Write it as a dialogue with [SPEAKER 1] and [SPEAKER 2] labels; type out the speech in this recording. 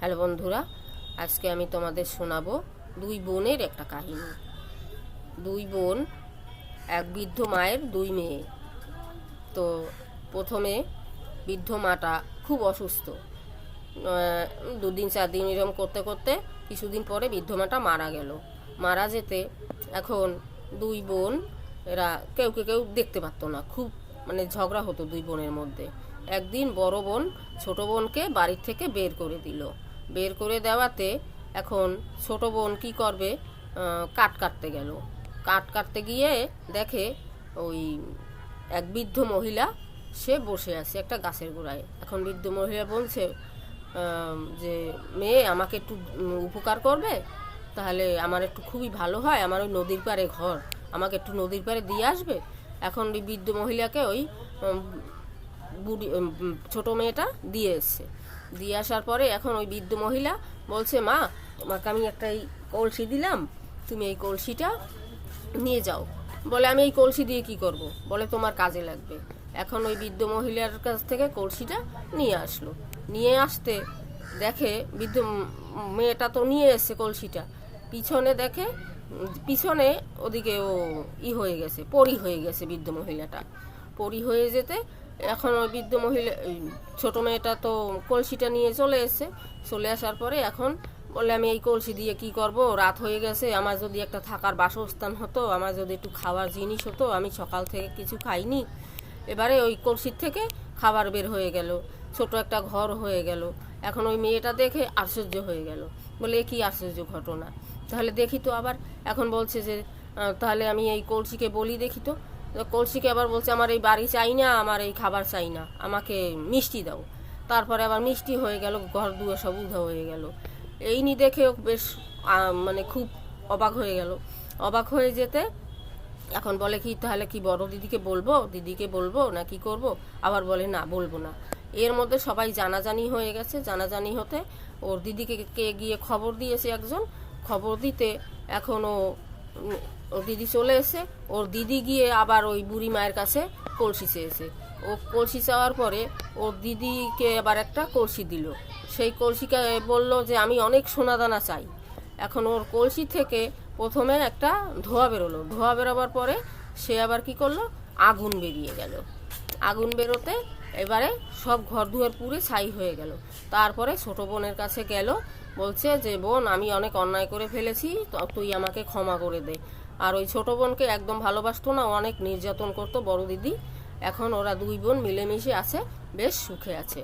[SPEAKER 1] Hello বন্ধুরা, আজকে আমি তোমাদের শোনাবো দুই বোনের একটা কাহিনী। দুই বোন, এক বৃদ্ধ মায়ের দুই মেয়ে। তো প্রথমে বৃদ্ধ মাটা খুব অসুস্থ, 2 দিন 4 দিন এরকম করতে করতে কিছুদিন পরে বৃদ্ধ মাটা মারা গেল। মারা যেতে এখন দুই বোন এরা কেউ দেখতে পারতো না, খুব ঝগড়া হতো দুই বোনের মধ্যে। একদিন বড় বোন ছোট বোনকে বাড়ির থেকে বের করে দিল। বের করে দেওয়াতে এখন ছোট বোন কি করবে, কাঠ কাটতে গেল। কাঠ কাটতে গিয়ে দেখে ওই এক বৃদ্ধ মহিলা সে বসে আছে একটা গাছের গোড়ায়। এখন বৃদ্ধ মহিলা বলছে যে মেয়ে আমাকে একটু উপকার করবে, তাহলে আমার একটু খুবই ভালো হয়, আমার ওই নদীর পাড়ে ঘর, আমাকে একটু নদীর পাড়ে দিয়ে আসবে। এখন ওই বৃদ্ধ মহিলাকে ওই বুড়ি ছোটো মেয়েটা দিয়ে এসছে। দিয়ে আসার পরে এখন ওই বৃদ্ধ মহিলা বলছে, মা তোমাকে আমি একটা এই কলসি দিলাম, তুমি এই কলসিটা নিয়ে যাও। বলে আমি এই কলসি দিয়ে কি করব? বলে তোমার কাজে লাগবে। এখন ওই বৃদ্ধ মহিলার কাছ থেকে কলসিটা নিয়ে আসলো। নিয়ে আসতে দেখে বৃদ্ধ মেয়েটা তো নিয়ে এসছে কলসিটা, পিছনে দেখে পিছনে ওদিকে ও হয়ে গেছে, পরি হয়ে গেছে বৃদ্ধ মহিলাটা। পরি হয়ে যেতে এখন ওই বৃদ্ধ মহিলা ছোট মেয়েটা তো কলসিটা নিয়ে চলে এসছে। চলে আসার পরে এখন বলে আমি এই কলসি দিয়ে কি করব, রাত হয়ে গেছে, আমার যদি একটা থাকার বাসস্থান হতো, আমার যদি একটু খাওয়ার জিনিস হতো, আমি সকাল থেকে কিছু খাইনি। এবারে ওই কলসির থেকে খাবার বের হয়ে গেল, ছোট একটা ঘর হয়ে গেল। এখন ওই মেয়েটা দেখে আশ্চর্য হয়ে গেল, বলে কি আশ্চর্য ঘটনা, তাহলে দেখি তো। আবার এখন বলছে যে তাহলে আমি এই কলসিকে বলি দেখি তো। কলসিকে আবার বলছে আমার এই বাড়ি চাই না, আমার এই খাবার চাই না, আমাকে মিষ্টি দাও। তারপরে আবার মিষ্টি হয়ে গেল, ঘর দুয়ার সব উধাও হয়ে গেল। এই নি দেখেও বেশ খুব অবাক হয়ে গেল। অবাক হয়ে যেতে এখন বলে কি তাহলে কি বড় দিদিকে বলবো না কি করব? আবার বলে না, বলবো না। এর মধ্যে সবাই জানাজানি হয়ে গেছে। জানাজানি হতে ওর দিদিকে কে গিয়ে খবর দিয়েছে একজন। খবর দিতে এখন ওর দিদি চলে এসে, ওর দিদি গিয়ে আবার ওই বুড়ি মায়ের কাছে কলসি চেয়েছে। ও কলসি চাওয়ার পরে ওর দিদিকে আবার একটা কলসি দিল। সেই কলসিকে বলল যে আমি অনেক সোনাদানা চাই। এখন ওর কলসি থেকে প্রথমে একটা ধোঁয়া বেরোলো। ধোঁয়া বেরোবার পরে সে আবার কি করলো, আগুন বেরিয়ে গেল। আগুন বেরোতে এবারে সব ঘর দুয়ার পুড়ে ছাই হয়ে গেল। তারপরে ছোট বোনের কাছে গেল, বলছে যে বোন আমি অনেক অন্যায় করে ফেলেছি, তুই আমাকে ক্ষমা করে দে। আর ওই ছোট বোনকে একদম ভালোবাসতো না, অনেক নির্যাতন করতো বড় দিদি। এখন ওরা দুই বোন মিলেমিশে আছে, বেশ সুখে আছে।